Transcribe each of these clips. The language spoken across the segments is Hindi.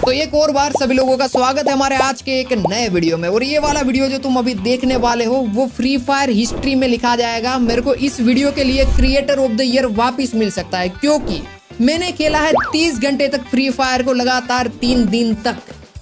तो एक और बार सभी लोगों का स्वागत है हमारे आज के एक नए वीडियो में। और ये वाला वीडियो जो तुम अभी देखने वाले हो वो फ्री फायर हिस्ट्री में लिखा जाएगा। मेरे को इस वीडियो के लिए क्रिएटर ऑफ द ईयर वापस मिल सकता है, क्योंकि मैंने खेला है 30 घंटे तक फ्री फायर को, लगातार 3 दिन तक,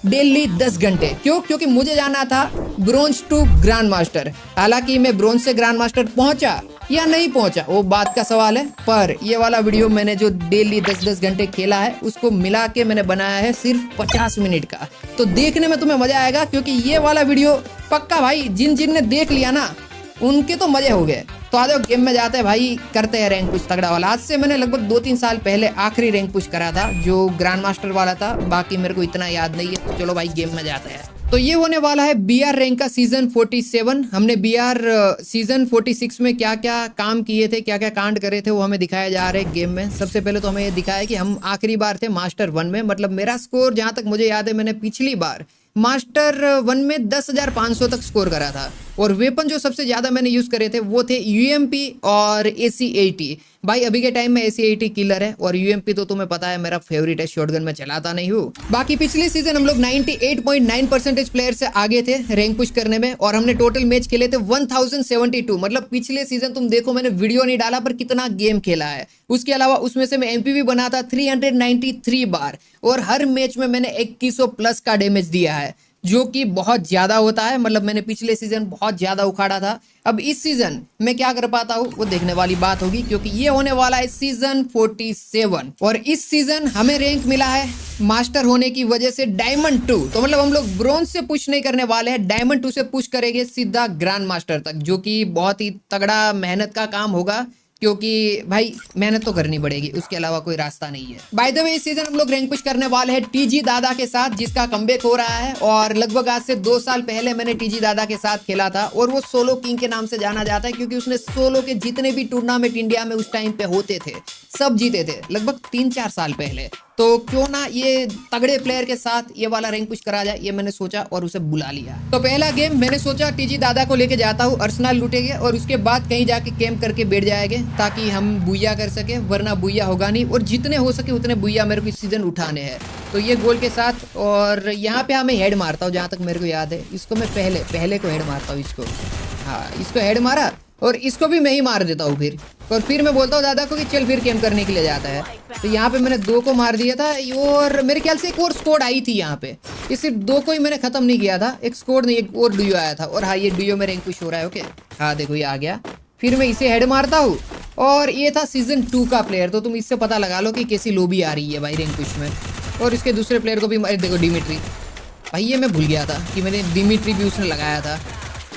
डेली 10 घंटे। क्योंकि मुझे जाना था ब्रोंज टू ग्रैंड मास्टर। हालांकि मैं ब्रोंज से ग्रैंड मास्टर पहुंचा या नहीं पहुंचा वो बात का सवाल है, पर ये वाला वीडियो मैंने जो डेली 10-10 घंटे खेला है उसको मिला के मैंने बनाया है सिर्फ 50 मिनट का। तो देखने में तुम्हें मजा आएगा, क्योंकि ये वाला वीडियो पक्का भाई जिन ने देख लिया ना उनके तो मजे हो गए। तो आ जाओ गेम में जाते हैं भाई, करते हैं रैंक पुश तगड़ा वाला। आज से मैंने लगभग 2-3 साल पहले आखिरी रैंक पुश करा था जो ग्रैंड मास्टर वाला था, बाकी मेरे को इतना याद नहीं है। तो चलो भाई गेम में जाते हैं। तो ये होने वाला है BR रैंक का सीजन 47। हमने BR सीजन 46 में क्या क्या काम किए थे, क्या क्या कांड करे थे वो हमें दिखाया जा रहा है गेम में। सबसे पहले तो हमें ये दिखाया कि हम आखिरी बार थे मास्टर 1 में। मतलब मेरा स्कोर जहां तक मुझे याद है मैंने पिछली बार मास्टर 1 में 10,500 तक स्कोर करा था। और वेपन जो सबसे ज्यादा मैंने यूज करे थे वो थे UMP और AC-80। भाई अभी के टाइम में AC-80 किलर है, और UMP तो तुम्हें पता है मेरा फेवरेट है, शॉटगन में चलाता नहीं हूँ। बाकी पिछले सीजन हम लोग 98.9% प्लेयर से आगे थे रैंक पुश करने में, और हमने टोटल मैच खेले थे 1072। मतलब पिछले सीजन तुम देखो मैंने वीडियो नहीं डाला पर कितना गेम खेला है। उसके अलावा उसमें से मैं MVP बना था 393 बार, और हर मैच में मैंने 2100 प्लस का डैमेज दिया है, जो कि बहुत ज्यादा होता है। मतलब मैंने पिछले सीजन बहुत ज्यादा उखाड़ा था। अब इस सीजन मैं क्या कर पाता हूँ वो देखने वाली बात होगी, क्योंकि ये होने वाला है सीजन 47। और इस सीजन हमें रैंक मिला है मास्टर होने की वजह से डायमंड 2। तो मतलब हम लोग ब्रोंज से पुश नहीं करने वाले हैं, डायमंड 2 से पुश करेंगे सीधा ग्रैंड मास्टर तक, जो कि बहुत ही तगड़ा मेहनत का काम होगा, क्योंकि भाई मेहनत तो करनी पड़ेगी, उसके अलावा कोई रास्ता नहीं है। बाय द वे इस सीजन हम लोग रैंक पुश करने वाले हैं TG दादा के साथ, जिसका कमबैक हो रहा है। और लगभग आज से 2 साल पहले मैंने TG दादा के साथ खेला था, और वो सोलो किंग के नाम से जाना जाता है, क्योंकि उसने सोलो के जितने भी टूर्नामेंट इंडिया में उस टाइम पे होते थे सब जीते थे, लगभग 3-4 साल पहले। तो क्यों ना ये तगड़े प्लेयर के साथ ये वाला रैंक पुश करा जाए, ये मैंने सोचा और उसे बुला लिया। तो पहला गेम मैंने सोचा TG दादा को लेके जाता हूँ, अर्सनल लूटेंगे और उसके बाद कहीं जाके कैंप करके बैठ जाएंगे, ताकि हम बुया कर सके, वरना बुया होगा नहीं। और जितने हो सके उतने बुया मेरे को इस सीजन उठाने हैं। तो ये गोल के साथ, और यहाँ पे हमें हेड मारता हूँ जहाँ तक मेरे को याद है। इसको मैं पहले को हेड मारता हूँ, इसको, हाँ इसको हेड मारा, और इसको भी मैं ही मार देता हूँ फिर। और फिर मैं बोलता हूँ दादा को कि चल फिर कैंप करने के लिए जाता है। तो यहाँ पे मैंने 2 को मार दिया था, और मेरे ख्याल से एक और स्क्वाड आई थी यहाँ पे। ये सिर्फ 2 को ही मैंने खत्म नहीं किया था, एक स्क्वाड नहीं, एक और डुयो आया था। और हाँ ये डुयो में रैंक पुश हो रहा है। ओके हाँ देखो ये आ गया। फिर मैं इसे हेड मारता हूँ, और ये था सीजन 2 का प्लेयर। तो तुम इससे पता लगा लो कि कैसी लॉबी आ रही है भाई रैंक पुश में। और इसके दूसरे प्लेयर को भी देखो, डिमिट्री। भाई ये मैं भूल गया था कि मैंने डिमिट्री भी उसने लगाया था।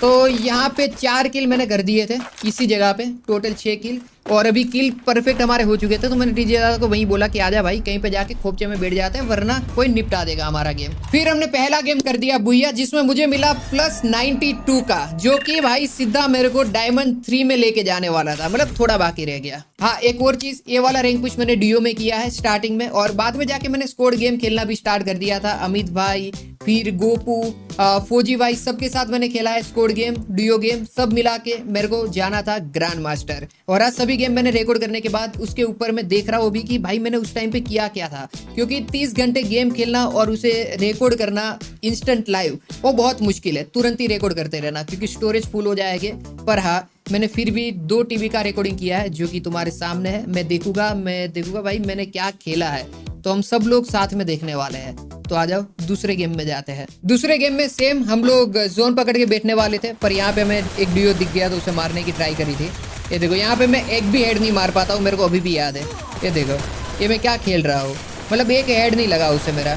तो यहाँ पे 4 किल मैंने कर दिए थे इसी जगह पे, टोटल 6 किल। और अभी किल परफेक्ट हमारे हो चुके थे। तो मैंने TG दादा को वहीं बोला कि आजा भाई कहीं पे जाके खोपचे में बैठ जाते हैं, वरना कोई निपटा देगा हमारा गेम। फिर हमने पहला गेम कर दिया बुया, जिसमें मुझे मिला +92 का, जो कि भाई सीधा मेरे को डायमंड 3 में लेके जाने वाला था। मतलब थोड़ा बाकी रह गया। हाँ एक और चीज, ये वाला रैंक पुश मैंने डीओ में किया है स्टार्टिंग में, और बाद में जाके मैंने स्क्वाड गेम खेलना भी स्टार्ट कर दिया था। अमित भाई, फिर गोपू, फौजी भाई, सबके साथ मैंने खेला है स्क्वाड गेम, डीओ गेम, सब मिला के मेरे को जाना था ग्रैंड मास्टर। और आज सभी गेम मैंने रिकॉर्ड करने के बाद उसके ऊपर मैं देख रहा हूँ भी कि भाई मैंने उस टाइम पे किया क्या था, क्योंकि 30 घंटे गेम खेलना और उसे रिकॉर्ड करना इंस्टेंट लाइव वो बहुत मुश्किल है। तुरंत ही रिकॉर्ड करते रहना, क्योंकि स्टोरेज फुल हो जाएगी। पर हाँ मैंने फिर भी 2 TB का रिकॉर्डिंग किया है, जो कि तुम्हारे सामने है। मैं देखूंगा भाई मैंने क्या खेला है, तो हम सब लोग साथ में देखने वाले हैं। तो आ जाओ दूसरे गेम में जाते हैं। दूसरे गेम में सेम हम लोग जोन पकड़ के बैठने वाले थे, पर यहाँ पे हमें एक डीओ दिख गया तो उसे मारने की ट्राई करी थी। ये देखो यहाँ पे मैं एक भी हेड नहीं मार पाता हूँ, मेरे को अभी भी याद है। ये देखो ये मैं क्या खेल रहा हूँ, मतलब एक हेड नहीं लगा उससे मेरा।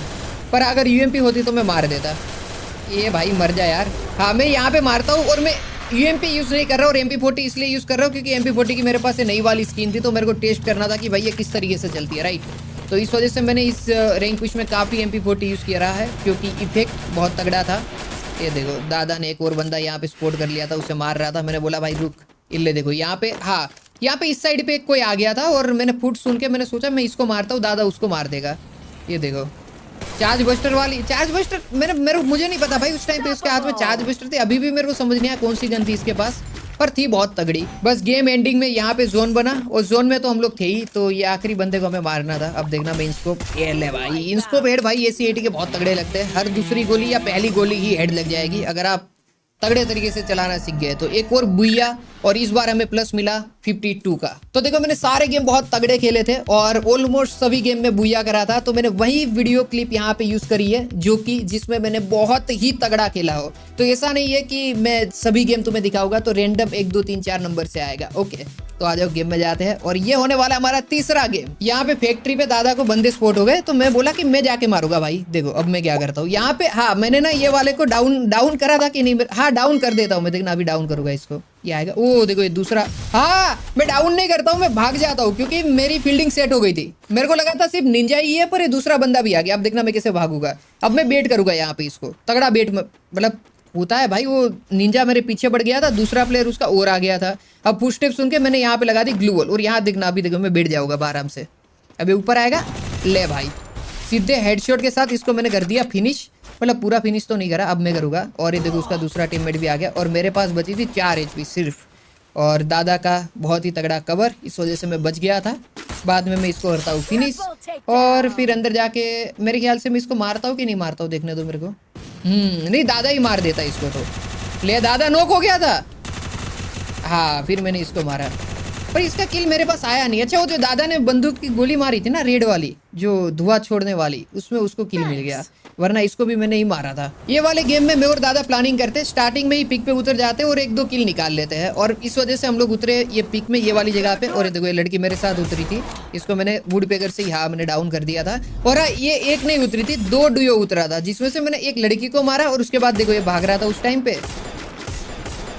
पर अगर UMP होती तो मैं मार देता। ये भाई मर जा यार। हाँ मैं यहाँ पे मारता हूँ, और मैं UMP यूज़ नहीं कर रहा हूँ, और MP40 इसलिए यूज़ कर रहा हूँ क्योंकि MP40 की मेरे पास नई वाली स्किन थी, तो मेरे को टेस्ट करना था कि भाई ये किस तरीके से चलती है, राइट। तो इस वजह से मैंने इस रैंक पुश में काफ़ी MP40 यूज़ किया रहा है, क्योंकि इफेक्ट बहुत तगड़ा था। ये देखो दादा ने एक और बंदा यहाँ पे स्पॉट कर लिया था, उसे मार रहा था। मैंने बोला भाई रुक, इल्ले देखो यहाँ पे, हाँ यहाँ पे इस साइड पे कोई आ गया था, और मैंने फुट सुन के मैंने सोचा मैं इसको मारता हूँ, दादा उसको मार देगा। ये देखो चार्ज बस्टर वाली, चार्ज बस्टर मुझे नहीं पता भाई उस टाइम पे उसके हाथ में चार्ज बस्टर थे। अभी भी मेरे को समझ नहीं आया कौन सी गन थी इसके पास। पर थी बहुत तगड़ी। बस गेम एंडिंग में यहाँ पे जोन बना और जोन में तो हम लोग थे ही, तो ये आखिरी बंदे को हमें मारना था। अब देखना मैं इनस्कोप ले भाई, इनस्कोप हेड भाई AC-80 के बहुत तगड़े लगते हैं। हर दूसरी गोली या पहली गोली ही हेड लग जाएगी अगर आप तगड़े तरीके से चलाना सीख गए तो। एक और बुइया, और इस बार हमें प्लस मिला 52 का। तो देखो मैंने सारे गेम बहुत तगड़े खेले थे और ऑलमोस्ट सभी गेम में बुइया करा था, तो मैंने वही वीडियो क्लिप यहाँ पे यूज करी है जो कि जिसमें मैंने बहुत ही तगड़ा खेला हो। तो ऐसा नहीं है कि मैं सभी गेम तुम्हें दिखाऊंगा, तो रेंडम 1 2 3 4 नंबर से आएगा। ओके, तो आ जाओ गेम में जाते हैं और ये होने वाला हमारा तीसरा गेम। यहाँ पे फैक्ट्री पे दादा को बंदे स्पॉट हो गए, तो मैं बोला कि मैं जाके मारूंगा भाई। देखो अब मैं क्या करता हूँ यहाँ पे, हाँ मैंने ना ये वाले को डाउन करा था कि नहीं, हाँ डाउन कर देता हूँ मैं। देखना अभी डाउन करूंगा इसको, ये आएगा। ओ देखो ये दूसरा, हाँ मैं डाउन नहीं करता हूँ, मैं भाग जाता हूँ क्योंकि मेरी फील्डिंग सेट हो गई थी। मेरे को लगा था सिर्फ निंजा ही है, पर ये दूसरा बंदा भी आ गया। अब देखना मैं कैसे भागूंगा। अब मैं बेट करूंगा यहाँ पे, इसको तगड़ा बेट में, मतलब होता है भाई। वो निंजा मेरे पीछे पड़ गया था, दूसरा प्लेयर उसका और आ गया था। अब फुट स्टेप सुन के मैंने यहाँ पे लगा दी ग्लू वॉल, और यहाँ देखना अभी देखो मैं बैठ जाऊंगा आराम से। अभी ऊपर आएगा, ले भाई सीधे हेडशॉट के साथ इसको मैंने कर दिया फिनिश। मतलब पूरा फिनिश तो नहीं करा, अब मैं करूँगा। और ये देखो उसका दूसरा टीममेट भी आ गया और मेरे पास बची थी 4 HP सिर्फ। और दादा का बहुत ही तगड़ा कवर, इस वजह से मैं बच गया था। बाद में मैं इसको करता हूँ फिनिश और फिर अंदर जाके मेरे ख्याल से मैं इसको मारता हूँ कि नहीं मारता हूँ, देखने दो मेरे को। नहीं दादा ही मार देता इसको। तो ले दादा नॉक हो गया था। हाँ फिर मैंने इसको मारा, पर इसका किल मेरे पास आया नहीं। अच्छा वो जो दादा ने बंदूक की गोली मारी थी ना, रेड वाली जो धुआं छोड़ने वाली, उसमें उसको किल मिल गया, वरना इसको भी मैंने ही मारा था। ये वाले गेम में मैं और दादा प्लानिंग करते, स्टार्टिंग में ही पिक पे उतर जाते और 1 2 किल निकाल लेते हैं। और इस वजह से हम लोग उतरे ये पिक में, ये वाली जगह पे। और देखो ये लड़की मेरे साथ उतरी थी, इसको मैंने वुड पेकर से ही हाँ मैंने डाउन कर दिया था। और हाँ ये एक नहीं उतरी थी, 2 डुओ उतरा था, जिसमें से मैंने एक लड़की को मारा और उसके बाद देखो ये भाग रहा था उस टाइम पे।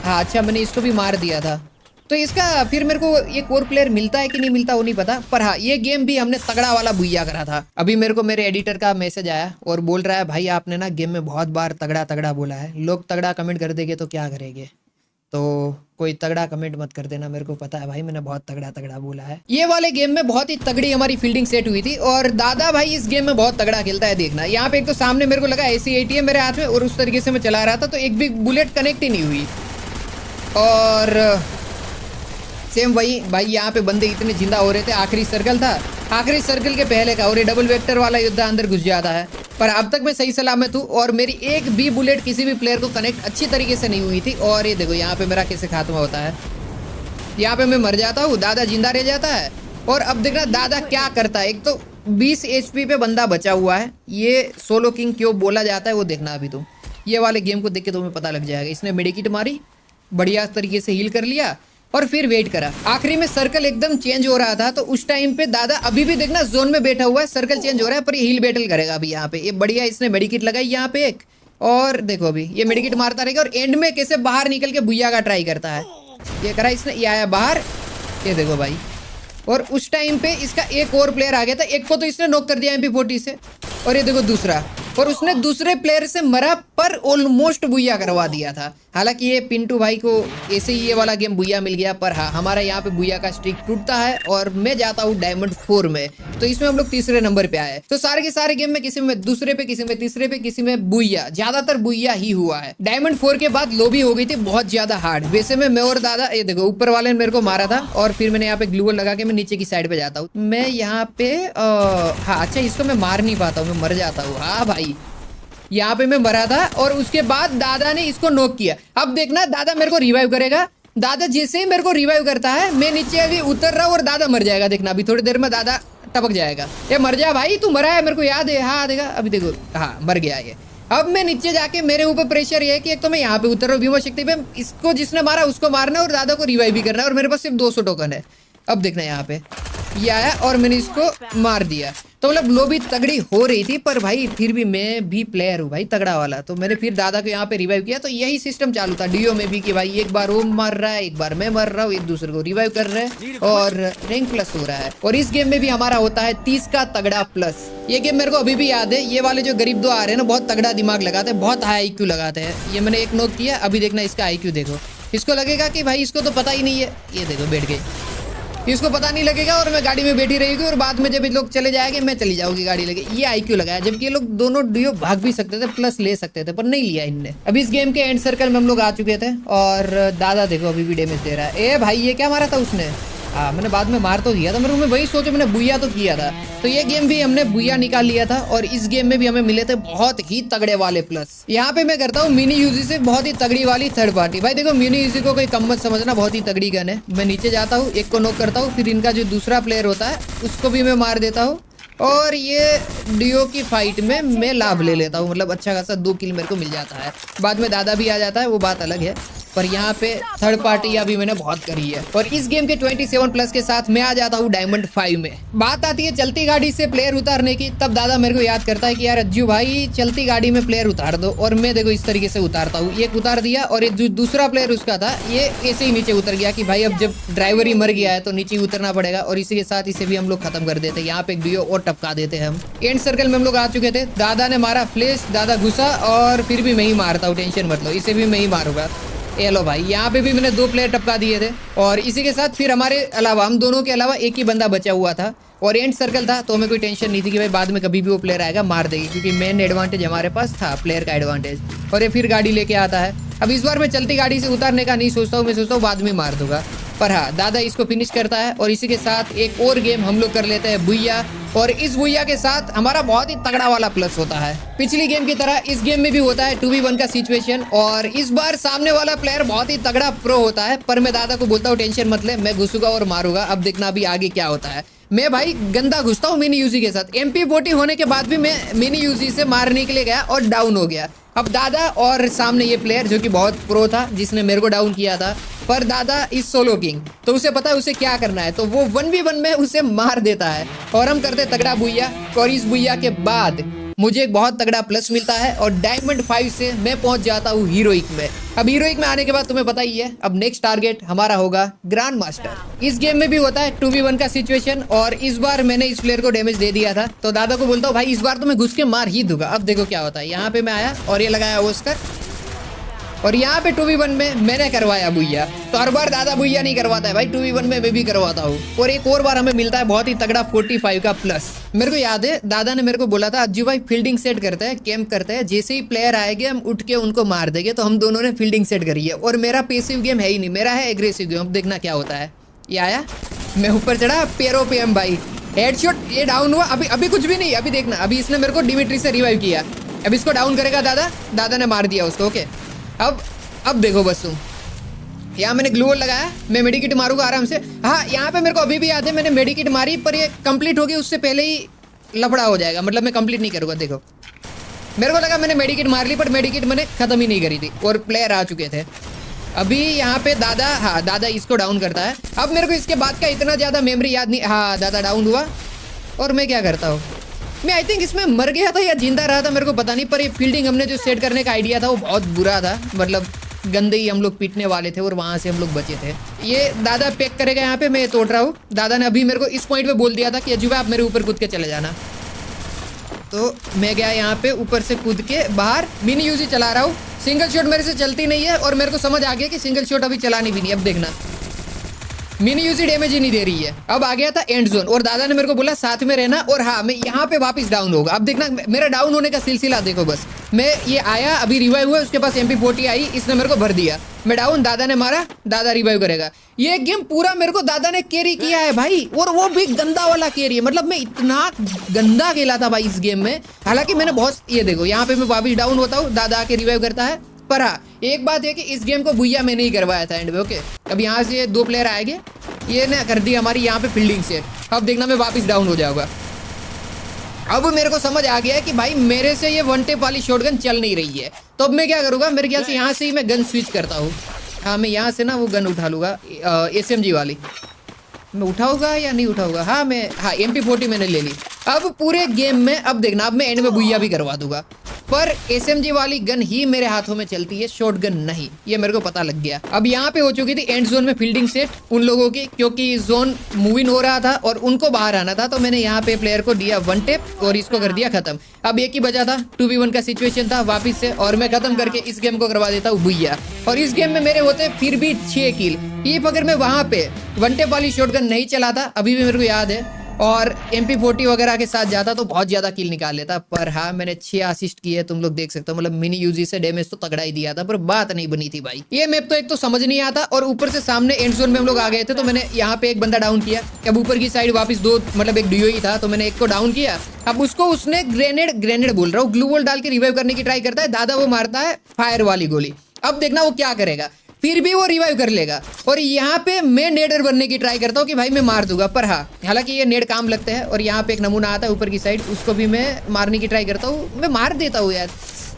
हाँ अच्छा मैंने इसको भी मार दिया था। तो इसका फिर मेरे को एक और प्लेयर मिलता है कि नहीं मिलता वो नहीं पता, पर हाँ ये गेम भी हमने तगड़ा वाला बुइया करा था। अभी मेरे को मेरे एडिटर का मैसेज आया और बोल रहा है भाई आपने ना गेम में बहुत बार तगड़ा तगड़ा बोला है, लोग तगड़ा कमेंट कर देंगे तो क्या करेंगे, तो कोई तगड़ा कमेंट मत कर देना, मेरे को पता है भाई मैंने बहुत तगड़ा तगड़ा बोला है। ये वाले गेम में बहुत ही तगड़ी हमारी फील्डिंग सेट हुई थी और दादा भाई इस गेम में बहुत तगड़ा खेलता है। देखना यहाँ पे एक तो सामने मेरे को लगा AC-80 है मेरे हाथ में और उस तरीके से मैं चला रहा था तो एक भी बुलेट कनेक्ट ही नहीं हुई। और सेम वही भाई यहाँ पे बंदे इतने जिंदा हो रहे थे, आखिरी सर्कल था, आखिरी सर्कल के पहले का, और ये डबल वेक्टर वाला योद्धा अंदर घुस जाता है। पर अब तक मैं सही सलामत हूँ और मेरी एक भी बुलेट किसी भी प्लेयर को कनेक्ट अच्छी तरीके से नहीं हुई थी। और ये देखो यहाँ पे मेरा कैसे खात्मा होता है, यहाँ पे मैं मर जाता हूँ, दादा जिंदा रह जाता है। और अब देखना दादा क्या करता है, एक तो 20 HP पे बंदा बचा हुआ है, ये सोलो किंग क्यों बोला जाता है वो देखना अभी तुम। ये वाले गेम को देख के तुम्हें पता लग जाएगा। इसने मेडिकिट मारी, बढ़िया तरीके से हील कर लिया और फिर वेट करा। आखिरी में सर्कल एकदम चेंज हो रहा था तो उस टाइम पे दादा अभी भी देखना जोन में बैठा हुआ है, सर्कल चेंज हो रहा है पर ये हील बैटल करेगा अभी यहाँ पे। ये बढ़िया इसने मेडिकिट लगाई यहाँ पे एक, और देखो अभी ये मेडिकिट मारता रहेगा और एंड में कैसे बाहर निकल के बुइया का ट्राई करता है। ये करा इसने, ये आया बाहर, ये देखो भाई। और उस टाइम पे इसका एक और प्लेयर आ गया था, एक को तो इसने नॉक कर दिया MP40 से, और ये देखो दूसरा, और उसने दूसरे प्लेयर से मरा पर ऑलमोस्ट बुइया करवा दिया था। हालांकि ये पिंटू भाई को ऐसे ही ये वाला गेम बुइया मिल गया, पर हाँ हमारा यहाँ पे बुइया का स्ट्रिक टूटता है और मैं जाता हूँ डायमंड 4 में। तो इसमें हम लोग तीसरे नंबर पे आए। तो सारे के सारे गेम में किसी में दूसरे पे, किसी में तीसरे पे, किसी में बुइया, ज्यादातर बुइया ही हुआ है। डायमंड 4 के बाद लॉबी हो गई थी बहुत ज्यादा हार्ड। वैसे में मैं और दादा, ये देखो ऊपर वाले ने मेरे को मारा था और फिर मैंने यहाँ पे ग्लू लगा के मैं नीचे की साइड पे जाता हूँ। मैं यहाँ पे हाँ अच्छा इसको मैं मार नहीं पाता हूँ, मैं मर जाता हूँ। हाँ भाई यहाँ पे मैं मरा था और उसके बाद दादा ने इसको नॉक किया। अब देखना दादा मेरे को रिवाइव करेगा। दादा जैसे ही मेरे को रिवाइव करता है मैं नीचे अभी उतर रहा हूँ और दादा मर जाएगा। देखना अभी थोड़ी देर में दादा टपक जाएगा। ये मर जा भाई, तू मरा है, मेरे को याद है। हाँ देखा अभी देखो, हाँ मर गया ये। अब मैं नीचे जाके, मेरे ऊपर प्रेशर ये है कि एक तो मैं यहाँ पे उतर रहा हूँ भीमा शक्ति पे, इसको जिसने मारा उसको मारना है और दादा को रिवाइव भी करना है और मेरे पास सिर्फ 200 टोकन है। अब देखना यहाँ पे ये आया और मैंने इसको मार दिया। तो मतलब लॉबी तगड़ी हो रही थी पर भाई फिर भी मैं भी प्लेयर हूँ भाई तगड़ा वाला। तो मैंने फिर दादा को यहाँ पे रिवाइव किया। तो यही सिस्टम चालू था डीओ में भी कि भाई एक बार वो मर रहा है, एक बार मैं मर रहा हूँ, एक दूसरे को रिवाइव कर रहे हैं और रैंक प्लस हो रहा है। और इस गेम में भी हमारा होता है 30 का तगड़ा प्लस। ये गेम मेरे को अभी भी याद है। ये वाले जो गरीब दो आ रहे हैं ना, बहुत तगड़ा दिमाग लगाते हैं, बहुत हाई IQ लगाते हैं। ये मैंने एक नोक किया, अभी देखना इसका IQ देखो। इसको लगेगा कि भाई इसको तो पता ही नहीं है। ये देखो बैठ गई, इसको पता नहीं लगेगा और मैं गाड़ी में बैठी रहेगी और बाद में जब ये लोग चले जाएंगे मैं चली जाऊंगी गाड़ी लेके। ये IQ लगाया, जबकि ये लोग दोनों डुओ भाग भी सकते थे, प्लस ले सकते थे, पर नहीं लिया इनने। अभी इस गेम के एंड सर्कल में हम लोग आ चुके थे और दादा देखो अभी भी डैमेज दे रहा है। ए भाई ये क्या मारा था उसने? हाँ मैंने बाद में मार तो दिया था, मेरे को मैं वही सोचो मैंने बुया तो किया था। तो ये गेम भी हमने बुया निकाल लिया था और इस गेम में भी हमें मिले थे बहुत ही तगड़े वाले प्लस। यहाँ पे मैं करता हूँ मिनी यूजी से बहुत ही तगड़ी वाली थर्ड पार्टी। भाई देखो मिनी यूजी को कोई कम मत समझना, बहुत ही तगड़ी गन है। मैं नीचे जाता हूँ, एक को नॉक करता हूँ, फिर इनका जो दूसरा प्लेयर होता है उसको भी मैं मार देता हूँ और ये डुओ की फाइट में मैं लाभ ले लेता हूँ। मतलब अच्छा खासा 2 किल मेरे को मिल जाता है। बाद में दादा भी आ जाता है, वो बात अलग है, पर यहाँ पे थर्ड पार्टी अभी मैंने बहुत करी है। और इस गेम के 27 प्लस के साथ मैं आ जाता हूँ डायमंड 5 में। बात आती है चलती गाड़ी से प्लेयर उतारने की, तब दादा मेरे को याद करता है कि यार अज्जू भाई चलती गाड़ी में प्लेयर उतार दो। और मैं देखो इस तरीके से उतारता हूँ, एक उतार दिया और ये दूसरा प्लेयर उसका था ये ऐसे ही नीचे उतर गया कि भाई अब जब ड्राइवर ही मर गया है तो नीचे उतरना पड़ेगा। और इसी के साथ इसे भी हम लोग खत्म कर देते। यहाँ पे एक डुओ और टपका देते हैं हम। एंड सर्कल में हम लोग आ चुके थे, दादा ने मारा फ्लैश, दादा घुसा और फिर भी मैं ही मारता हूँ, टेंशन मत लो, इसे भी मैं ही मारूंगा। ये लो भाई यहाँ पे भी मैंने 2 प्लेयर टपका दिए थे। और इसी के साथ फिर हमारे अलावा हम दोनों के अलावा एक ही बंदा बचा हुआ था और एंड सर्कल था, तो हमें कोई टेंशन नहीं थी कि भाई बाद में कभी भी वो प्लेयर आएगा मार देगी, क्योंकि मेन एडवांटेज हमारे पास था, प्लेयर का एडवांटेज। और ये फिर गाड़ी लेके आता है। अब इस बार मैं चलती गाड़ी से उतारने का नहीं सोचता हूँ, मैं सोचता हूँ बाद में मार दूंगा। पर हाँ दादा इसको फिनिश करता है और इसी के साथ एक और गेम हम लोग कर लेते हैं बुया। और इस बुया के साथ हमारा बहुत ही तगड़ा वाला प्लस होता है। पिछली गेम की तरह इस गेम में भी होता है 2v1 का सिचुएशन और इस बार सामने वाला प्लेयर बहुत ही तगड़ा प्रो होता है। पर मैं दादा को बोलता हूँ टेंशन मत ले, मैं घुसूंगा और मारूंगा, अब देखना अभी आगे क्या होता है। मैं भाई गंदा घुसता हूँ मिनी यूजी के साथ। MP40 होने के बाद भी मैं मिनी यूजी से मारने के लिए गया और डाउन हो गया। अब दादा और सामने ये प्लेयर जो कि बहुत प्रो था जिसने मेरे को डाउन किया था, पर दादा इस सोलो किंग, तो उसे पता है उसे क्या करना है, तो वो 1v1 में उसे मार देता है और हम करते तगड़ा बुया। और इस बुया के बाद मुझे एक बहुत तगड़ा प्लस मिलता है और डायमंड 5 से मैं पहुंच जाता हूँ हीरोइक में। अब हीरोइक में आने के बाद तुम्हें पता ही है अब नेक्स्ट टारगेट हमारा होगा ग्रैंड मास्टर। इस गेम में भी होता है 2v1 का सिचुएशन और इस बार मैंने इस प्लेयर को डैमेज दे दिया था, तो दादा को बोलता हूँ भाई इस बार तो मैं घुस के मार ही दूंगा। अब देखो क्या होता है, यहाँ पे मैं आया और ये लगाया ओस्कर और यहाँ पे 2v1 में मैंने करवाया बुया। तो हर बार दादा बुया नहीं करवाता है भाई, 2v1 में मैं भी करवाता हूँ। और एक और बार हमें मिलता है बहुत ही तगड़ा 45 का प्लस। मेरे को याद है दादा ने मेरे को बोला था अज्जू भाई फील्डिंग सेट करते हैं, कैंप करते हैं, जैसे ही प्लेयर आएंगे हम उठ के उनको मार देंगे। तो हम दोनों ने फील्डिंग सेट करी है और मेरा पैसिव गेम है ही नहीं, मेरा है एग्रेसिव गेम। अब देखना क्या होता है। ये आया, मैं ऊपर चढ़ा, पैरों पे हम भाई हेडशॉट, ये डाउन हुआ। अभी कुछ भी नहीं, अभी देखना, अभी इसने मेरे को डिमिट्री से रिवाइव किया। अब इसको डाउन करेगा दादा, दादा ने मार दिया उसको। ओके अब देखो बस तुम, यहाँ मैंने ग्लू वॉल लगाया, मैं मेडिकिट मारूंगा आराम से। हाँ यहाँ पे मेरे को अभी भी याद है मैंने मेडिकिट मारी, पर ये कंप्लीट होगी उससे पहले ही लफड़ा हो जाएगा, मतलब मैं कंप्लीट नहीं करूँगा। देखो मेरे को लगा मैंने मेडिकिट मार ली, पर मेडिकिट मैंने खत्म ही नहीं करी थी और प्लेयर आ चुके थे। अभी यहाँ पे दादा, हाँ दादा इसको डाउन करता है। अब मेरे को इसके बाद का इतना ज़्यादा मेमोरी याद नहीं। हाँ दादा डाउन हुआ और मैं क्या करता हूँ, मैं आई थिंक इसमें मर गया था या जिंदा रहा था मेरे को पता नहीं, पर ये फील्डिंग हमने जो सेट करने का आइडिया था वो बहुत बुरा था, मतलब गंदे ही हम लोग पीटने वाले थे और वहाँ से हम लोग बचे थे। ये दादा पैक करेगा यहाँ पे, मैं तोड़ रहा हूँ। दादा ने अभी मेरे को इस पॉइंट पे बोल दिया था कि अजूबा आप मेरे ऊपर कूद के चले जाना, तो मैं गया यहाँ पे ऊपर से कूद के बाहर। मिनी यूजी चला रहा हूँ, सिंगल शॉट मेरे से चलती नहीं है और मेरे को समझ आ गया कि सिंगल शॉट अभी चलानी भी नहीं। अब देखना मिनी यूजी डैमेज ही नहीं दे रही है। अब आ गया था एंड जोन और दादा ने मेरे को बोला साथ में रहना, और हाँ मैं यहाँ पे वापस डाउन होगा। अब देखना मेरा डाउन होने का सिलसिला देखो बस, मैं ये आया, अभी रिवाइव हुआ, उसके पास MP40 आई, इसने मेरे को भर दिया, मैं डाउन, दादा ने मारा, दादा रिवाइव करेगा। ये गेम पूरा मेरे को दादा ने कैरी किया है भाई, और वो भी गंदा वाला कैरी है, मतलब मैं इतना गंदा खेला था भाई इस गेम में। हालांकि मैंने बहुत, ये देखो यहाँ पे मैं वापस डाउन होता हूँ, दादा आके रिवाइव करता है। पर हाँ एक बात है कि इस गेम को बुया में नहीं करवाया था एंड में। ओके अब यहाँ से 2 प्लेयर आएंगे, ये ना कर दी हमारी यहाँ पे फील्डिंग सेट। अब देखना मैं वापस डाउन हो जाऊंगा। अब मेरे को समझ आ गया है कि भाई मेरे से ये 1 टेप वाली शॉटगन चल नहीं रही है, तो अब मैं क्या करूँगा, मेरे ख्याल से यहाँ से ही मैं गन स्विच करता हूँ। हाँ मैं यहाँ से ना वो गन उठा लूँगा, SMG वाली मैं उठाऊंगा या नहीं उठाऊंगा। हाँ मैं, हाँ MP40 मैंने ले ली। अब पूरे गेम में अब देखना, अब मैं एंड में बुया भी करवा दूंगा। पर SMG वाली गन ही मेरे हाथों में चलती है, शॉर्ट गन नहीं, ये मेरे को पता लग गया। अब यहाँ पे हो चुकी थी एंड जोन में फील्डिंग सेट उन लोगों की, क्योंकि जोन मूविंग हो रहा था और उनको बाहर आना था। तो मैंने यहाँ पे प्लेयर को दिया 1 टैप और इसको कर दिया खत्म। अब एक ही बचा था, 2v1 का सिचुएशन था वापिस से, और मैं खत्म करके इस गेम को करवा देता हूँ भुइया। और इस गेम में मेरे होते फिर भी 6 किल। ये अगर मैं वहां पे 1 टैप वाली शॉटगन नहीं चलाता, अभी भी मेरे को याद है, और MP40 वगैरह के साथ जाता तो बहुत ज्यादा किल निकाल लेता। पर हाँ, मैंने 6 असिस्ट किए, तुम लोग देख सकते हो। मतलब मिनी यूजी से डैमेज तो तगड़ा ही दिया था, पर बात नहीं बनी थी भाई। ये मैप तो एक तो समझ नहीं आता, और ऊपर से सामने एंड जोन में हम लोग आ गए थे। तो मैंने यहाँ पे एक बंदा डाउन किया। अब ऊपर की साइड वापस 2, मतलब एक डीओ ही था, तो मैंने एक को डाउन किया। अब उसको उसने ग्रेनेड बोल रहा हूँ, ग्लू वॉल डाल के रिवाइव करने की ट्राई करता है। दादा वो मारता है फायर वाली गोली। अब देखना वो क्या करेगा, फिर भी वो रिवाइव कर लेगा। और यहाँ पे मैं नेडर बनने की ट्राई करता हूँ कि भाई मैं मार दूंगा, पर हाँ, हालांकि ये नेड काम लगते हैं। और यहाँ पे एक नमूना आता है ऊपर की साइड, उसको भी मैं मारने की ट्राई करता हूँ। मैं मार देता हूँ यार,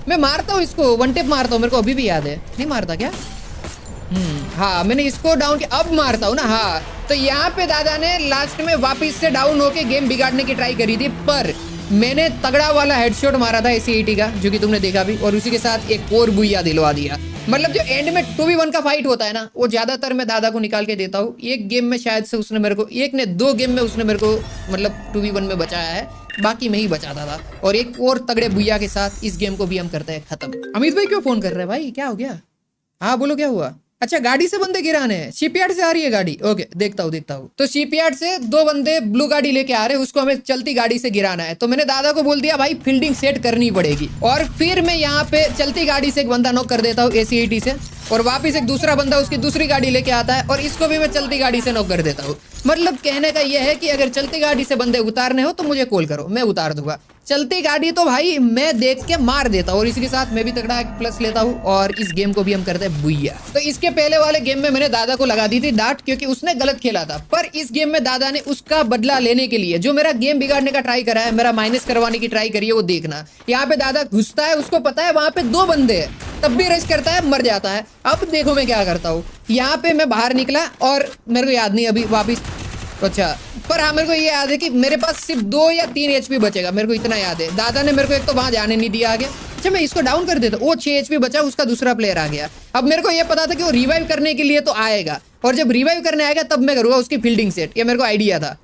मैं मारता हूँ इसको, 1 टैप मारता हूँ। मेरे को अभी भी याद है, नहीं मारता क्या? हाँ, मैंने इसको डाउन किया, अब मारता हूँ ना। हाँ, तो यहाँ पे दादा ने लास्ट में वापिस से डाउन होके गेम बिगाड़ने की ट्राई करी थी, पर मैंने तगड़ा वाला हेडशॉट मारा था AC80 का, जो कि तुमने देखा भी, और उसी के साथ एक और बुइया दिलवा दिया। मतलब जो एंड में 2v1 का फाइट होता है ना, वो ज्यादातर मैं दादा को निकाल के देता हूँ। एक गेम में शायद से उसने मेरे को, एक ने 2 गेम में उसने मेरे को मतलब 2v1 में बचाया है, बाकी मैं ही बचाता था। और एक और तगड़े बुइया के साथ इस गेम को भी हम करते हैं खत्म। अमित भाई क्यों फोन कर रहे हैं भाई, क्या हो गया? हाँ बोलो, क्या हुआ? अच्छा, गाड़ी से बंदे गिराने हैं, शिपयार्ड से आ रही है गाड़ी। ओके, देखता हूँ। तो शिपयार्ड से 2 बंदे ब्लू गाड़ी लेके आ रहे हैं, उसको हमें चलती गाड़ी से गिराना है। तो मैंने दादा को बोल दिया भाई फील्डिंग सेट करनी पड़ेगी। और फिर मैं यहाँ पे चलती गाड़ी से एक बंदा नॉक कर देता हूँ AC80 से, और वापिस एक दूसरा बंदा उसकी दूसरी गाड़ी लेके आता है, और इसको भी मैं चलती गाड़ी से नॉक कर देता हूँ। मतलब कहने का यह है कि अगर चलती गाड़ी से बंदे उतारने हो तो मुझे कॉल करो, मैं उतार दूंगा। चलती गाड़ी तो भाई मैं देख के मार देता हूँ, और इसी के साथ मैं भी तगड़ा प्लस लेता हूँ। और इस गेम को भी हम करते हैं बुइया। तो इसके पहले वाले गेम में मैंने दादा को लगा दी थी डांट, क्योंकि उसने गलत खेला था। पर इस गेम में दादा ने उसका बदला लेने के लिए जो मेरा गेम बिगाड़ने का ट्राई करा है, मेरा माइनस करवाने की ट्राई करी है, वो देखना। यहाँ पे दादा घुसता है, उसको पता है वहां पे 2 बंदे हैं, तब भी रश करता है, मर जाता है। अब देखो मैं क्या करता हूँ, यहाँ पे मैं बाहर निकला, और मेरे को याद नहीं अभी वापिस, अच्छा, पर हाँ मेरे को ये याद है कि मेरे पास सिर्फ 2 या 3 HP बचेगा, मेरे को इतना याद है। दादा ने मेरे को एक तो वहां जाने नहीं दिया आगे। अच्छा, मैं इसको डाउन कर देता, वो 6 HP बचा, उसका दूसरा प्लेयर आ गया। अब मेरे को ये पता था कि वो रिवाइव करने के लिए तो आएगा, और जब रिवाइव करने आएगा तब मैं करूंगा उसकी फील्डिंग सेट, ये मेरे को आइडिया था।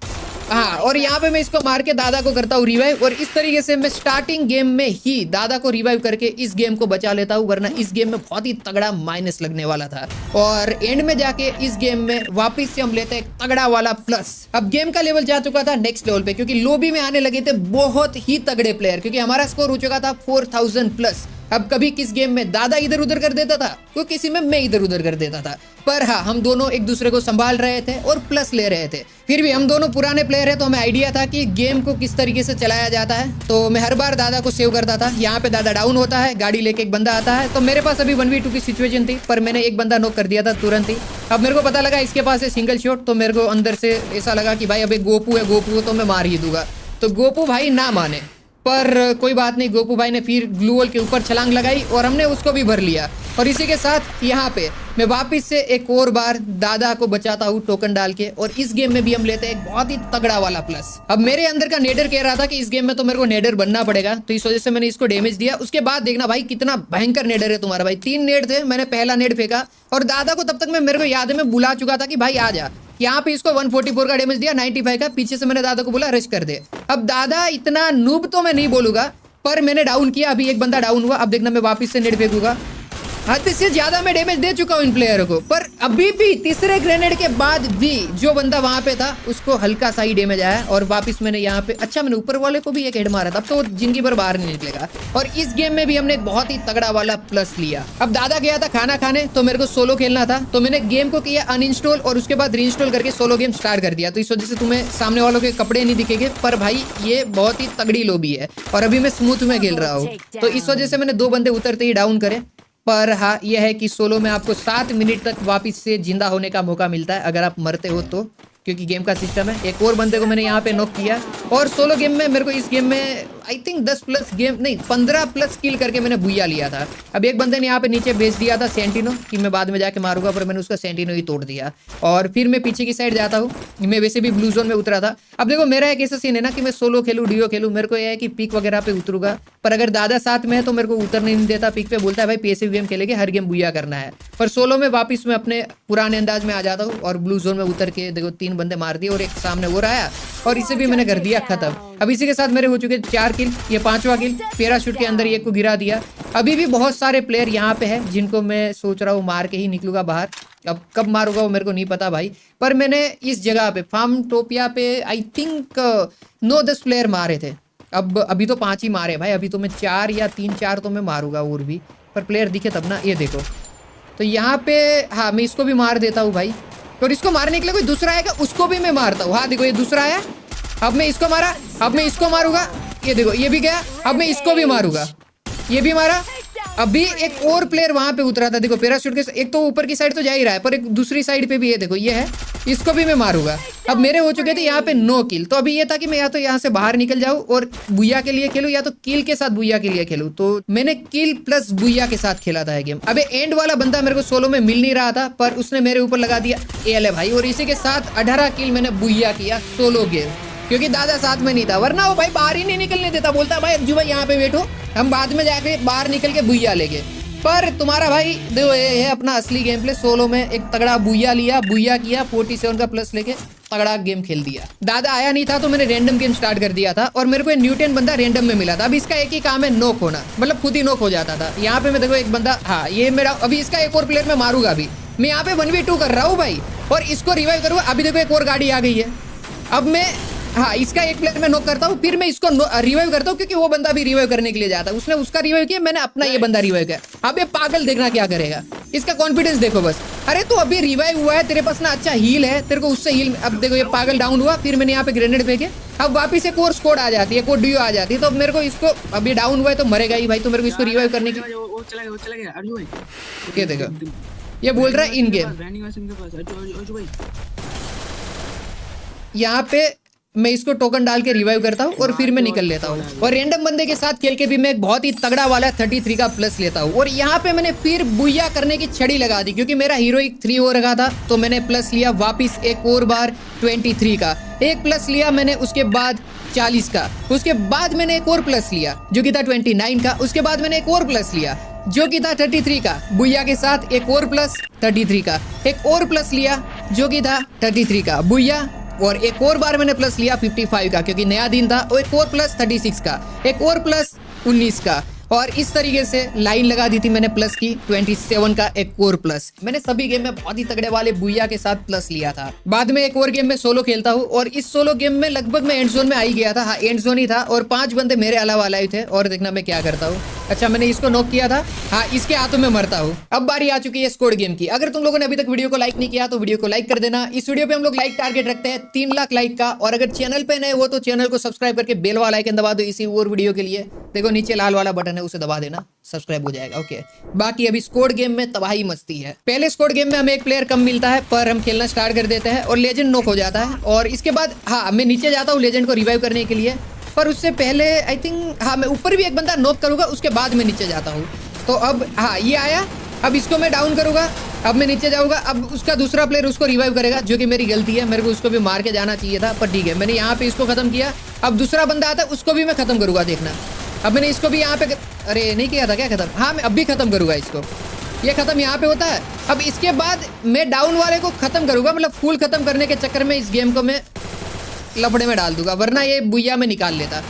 हाँ, और यहाँ पे मैं इसको मार के दादा को करता हूँ रिवाइव, और इस तरीके से मैं स्टार्टिंग गेम में ही दादा को रिवाइव करके इस गेम को बचा लेता हूँ, वरना इस गेम में बहुत ही तगड़ा माइनस लगने वाला था। और एंड में जाके इस गेम में वापस से हम लेते हैं तगड़ा वाला प्लस। अब गेम का लेवल जा चुका था नेक्स्ट लेवल पे, क्योंकि लॉबी में आने लगे थे बहुत ही तगड़े प्लेयर, क्योंकि हमारा स्कोर हो चुका था 4000 प्लस। अब कभी किस गेम में दादा इधर उधर कर देता था, तो किसी में मैं इधर उधर कर देता था। पर हाँ, हम दोनों एक दूसरे को संभाल रहे थे और प्लस ले रहे थे। फिर भी हम दोनों पुराने प्लेयर हैं, तो हमें आइडिया था कि गेम को किस तरीके से चलाया जाता है। तो मैं हर बार दादा को सेव करता था। यहाँ पे दादा डाउन होता है, गाड़ी लेके एक बंदा आता है, तो मेरे पास अभी 1v2 की सिचुएशन थी, पर मैंने एक बंदा नॉक कर दिया था तुरंत ही। अब मेरे को पता लगा इसके पास है सिंगल शॉट, तो मेरे को अंदर से ऐसा लगा कि भाई अबे गोपू है तो मैं मार ही दूंगा। तो गोपू भाई ना माने, पर कोई बात नहीं, गोपू भाई ने फिर ग्लू वॉल के ऊपर छलांग लगाई और हमने उसको भी भर लिया। और इसी के साथ यहाँ पे मैं वापस से एक और बार दादा को बचाता हूँ टोकन डाल के, और इस गेम में भी हम लेते हैं एक बहुत ही तगड़ा वाला प्लस। अब मेरे अंदर का नेडर कह रहा था कि इस गेम में तो मेरे को नेडर बनना पड़ेगा, तो इस वजह से मैंने इसको डैमेज दिया। उसके बाद देखना भाई कितना भयंकर नेडर है तुम्हारा भाई। 3 नेड थे, मैंने पहला नेड फेंका, और दादा को तब तक मेरे को याद है मैं बुला चुका था कि भाई आ जा। यहाँ पे इसको 144 का डैमेज दिया, 95 का। पीछे से मैंने दादा को बोला रश कर दे। अब दादा इतना नूब तो मैं नहीं बोलूंगा, पर मैंने डाउन किया। अभी एक बंदा डाउन हुआ। अब देखना मैं वापस से नेट फेंकूंगा। हद से ज्यादा मैं डैमेज दे चुका हूँ इन प्लेयर को, पर अभी भी तीसरे ग्रेनेड के बाद भी जो बंदा वहां पे था उसको हल्का सा ही डैमेज आया। और वापस मैंने यहाँ पे, अच्छा मैंने ऊपर वाले को भी एक हेड मारा था, अब तो जिंदगी भर बाहर नहीं निकलेगा। और इस गेम में भी हमने एक बहुत ही तगड़ा वाला प्लस लिया। अब दादा गया था खाना खाने, तो मेरे को सोलो खेलना था, तो मैंने गेम को किया अनइंस्टॉल और उसके बाद रीइंस्टॉल करके सोलो गेम स्टार्ट कर दिया। तो इस वजह से तुम्हें सामने वालों के कपड़े नहीं दिखेंगे, पर भाई ये बहुत ही तगड़ी लॉबी है और अभी मैं स्मूथ में खेल रहा हूँ। तो इस वजह से मैंने 2 बंदे उतरते ही डाउन करे। पर हाँ, यह है कि सोलो में आपको 7 मिनट तक वापस से जिंदा होने का मौका मिलता है अगर आप मरते हो तो, क्योंकि गेम का सिस्टम है। एक और बंदे को मैंने यहाँ पे नॉक किया। और सोलो गेम में मेरे को इस गेम में आई थिंक 10 प्लस गेम नहीं 15 प्लस किल करके मैंने बुइया लिया था। अब एक बंदे ने यहाँ पे नीचे भेज दिया था सेंटिनो कि मैं बाद में जाके मारूंगा, पर मैंने उसका सेंटिनो ही तोड़ दिया। और फिर मैं पीछे की साइड जाता हूँ। मैं वैसे भी ब्लू जोन में उतरा था। अब देखो मेरा एक ऐसा सीन है ना कि मैं सोलो खेलूँ डिओ खेलूँ, मेरे को यह है कि पीक वगैरह पे उतरूंगा, पर अगर दादा साथ में है तो मेरे को उतरने नहीं देता पिक पे, बोलता है भाई पैसिव गेम खेलेंगे, हर गेम बुया करना है। पर सोलो में वापस मैं अपने पुराने अंदाज में आ जाता हूँ और ब्लू जोन में उतर के देखो 3 बंदे मार दिए और एक सामने वो रहा और इसे भी मैंने कर दिया खत्म। अब इसी के साथ मेरे हो चुके 4 किल, ये 5वां किल। पैराशूट के अंदर एक को गिरा दिया। अभी भी बहुत सारे प्लेयर यहाँ पे है जिनको मैं सोच रहा हूँ मार के ही निकलूंगा बाहर। अब कब मारूंगा वो मेरे को नहीं पता भाई, पर मैंने इस जगह पे फार्मटोपिया पे आई थिंक 9-10 प्लेयर मारे थे। अब अभी तो 5 ही मारे भाई, अभी तो मैं 4 या 3-4 तो मैं मारूंगा और भी, पर प्लेयर दिखे तब ना। ये देखो तो यहाँ पे हाँ मैं इसको भी मार देता हूँ भाई, और इसको मारने के लिए कोई दूसरा आएगा उसको भी मैं मारता हूँ। हाँ देखो ये दूसरा आया, अब मैं इसको मारा, अब मैं इसको मारूंगा। ये देखो ये भी गया, अब मैं इसको भी मारूंगा, ये भी मारा। अभी एक और प्लेयर वहां पे उतरा था देखो पैराशूट के, एक तो ऊपर की साइड तो जा ही रहा है पर एक दूसरी साइड पे भी है देखो ये है, इसको भी मैं मारूंगा। अब मेरे हो चुके थे यहाँ पे 9 किल। तो अभी ये था कि मैं या तो यहाँ से बाहर निकल जाऊँ और बुया के लिए खेलूँ या तो किल के साथ बुया के लिए खेलूँ। तो मैंने किल प्लस बुया के साथ खेला था गेम। अबे एंड वाला बंदा मेरे को सोलो में मिल नहीं रहा था पर उसने मेरे ऊपर लगा दिया एल भाई, और इसी के साथ 18 किल मैंने बुया किया सोलो गेम, क्योंकि दादा साथ में नहीं था, वरना वो भाई बाहर ही नहीं निकलने देता। बोलता भाई अज्जू भाई यहाँ पे बैठो, हम बाद में जाके बाहर निकल के बुया लेंगे। पर तुम्हारा भाई देखो ये है अपना असली गेम प्ले। सोलो में एक तगड़ा बुया लिया, बुया किया, 47 का प्लस लेके तगड़ा गेम खेल दिया। दादा आया नहीं था तो मैंने रैंडम गेम स्टार्ट कर दिया था और मेरे को न्यूटन बंदा रैंडम में मिला था। अब इसका एक ही काम है नॉक होना, मतलब खुद ही नॉक हो जाता था। यहाँ पे मैं देखो एक बंदा, हाँ ये मेरा, अभी इसका एक और प्लेयर मैं मारूंगा। अभी मैं यहाँ पे 1v2 कर रहा हूँ भाई और इसको रिवाइव करूँगा। अभी देखो एक और गाड़ी आ गई है। अब मैं हाँ इसका एक प्लेयर मैं नॉक करता हूँ, फिर मैं इसको रिवाइव करता हूँ क्योंकि वो बंदा भी रिवाइव करने के लिए जाता है। उसने उसका रिवाइव किया, मैंने अपना ये बंदा रिवाइव किया। अब ये पागल देखना क्या करेगा, इसका कॉन्फिडेंस देखो बस। अरे तू अभी रिवाइव हुआ है, तेरे पास ना अच्छा हील है, तेरे को उससे हील। अब देखो ये पागल डाउन हुआ, फिर मैंने यहाँ पे ग्रेनेड फेंके। अब वापिस एक और स्क्वाड आ जाती है, एक और डीओ आ जाती है। तो मेरे को इसको, अभी डाउन हुआ है तो मरेगा ही भाई, तो मेरे को इसको रिवाइव करने की। ये देखो ये बोल रहा है इन गेम, यहाँ पे मैं इसको टोकन डाल के रिवाइव करता हूँ और फिर मैं निकल लेता हूँ। और रैंडम बंदे के साथ खेल के भी मैं एक बहुत ही तगड़ा वाला 33 का प्लस लेता हूँ। और यहाँ पे मैंने फिर बुया करने की छड़ी लगा दी क्योंकि मेरा हीरोइक 3 हो रखा था। तो मैंने प्लस लिया वापिस एक और बार 23 का, एक प्लस लिया मैंने, उसके बाद 40 का, उसके बाद मैंने एक और प्लस लिया जो कि था 29 का, उसके बाद मैंने एक और प्लस लिया जो कि था 33 का बुया के साथ, एक और प्लस 33 का, एक और प्लस लिया जो कि था 33 का बुया, और एक और बार मैंने प्लस लिया 55 का क्योंकि नया दिन था, और एक और प्लस 36 का, एक और प्लस 19 का। और इस तरीके से लाइन लगा दी थी मैंने प्लस की 27 का एक और प्लस। मैंने सभी गेम में बहुत ही तगड़े वाले बुया के साथ प्लस लिया था। बाद में एक और गेम में सोलो खेलता हूँ और इस सोलो गेम में लगभग मैं एंड जोन में आ ही गया था। हाँ एंड जोन ही था और 5 बंदे मेरे अलावा आए थे। और देखना मैं क्या करता हूँ। अच्छा मैंने इसको नॉक किया था, हाँ इसके हाथों में मरता हूँ। अब बारी आ चुकी है स्क्वाड गेम की। अगर तुम लोगों ने अभी तक वीडियो को लाइक नहीं किया तो वीडियो को लाइक कर देना। इस वीडियो पे हम लोग लाइक टारगेट रखते हैं 3 लाख लाइक का। और अगर चैनल पे नए हो तो चैनल को सब्सक्राइब करके बेल वाला आइकन दबा दो इसी और वीडियो के लिए। देखो नीचे लाल वाला बटन है, उसे दबा देना, सब्सक्राइब हो जाएगा। ओके बाकी अभी स्क्वाड गेम में तबाही मस्ती है। पहले स्क्वाड गेम में हमें एक प्लेयर कम मिलता है पर हम खेलना स्टार्ट कर देते हैं और लेजेंड नॉक हो जाता है। और इसके बाद हाँ मैं नीचे जाता हूँ लेजेंड को रिवाइव करने के लिए, पर उससे पहले आई थिंक हाँ मैं ऊपर भी एक बंदा नॉक करूंगा, उसके बाद मैं नीचे जाता हूँ। तो अब हाँ ये आया, अब इसको मैं डाउन करूंगा, अब मैं नीचे जाऊंगा। अब उसका दूसरा प्लेयर उसको रिवाइव करेगा जो कि मेरी गलती है, मेरे को उसको भी मार के जाना चाहिए था, पर ठीक है मैंने यहाँ पे इसको खत्म किया। अब दूसरा बंदा आता है उसको भी मैं खत्म करूंगा, देखना। अब मैंने इसको भी यहाँ पे, अरे नहीं किया था क्या खत्म, हाँ मैं अब भी खत्म करूंगा इसको। ये खत्म यहाँ पे होता है। अब इसके बाद मैं डाउन वाले को खत्म करूंगा, मतलब फुल खत्म करने के चक्कर में इस गेम को मैं लफड़े में डाल दूंगा, वरना ये बुया में निकाल लेता।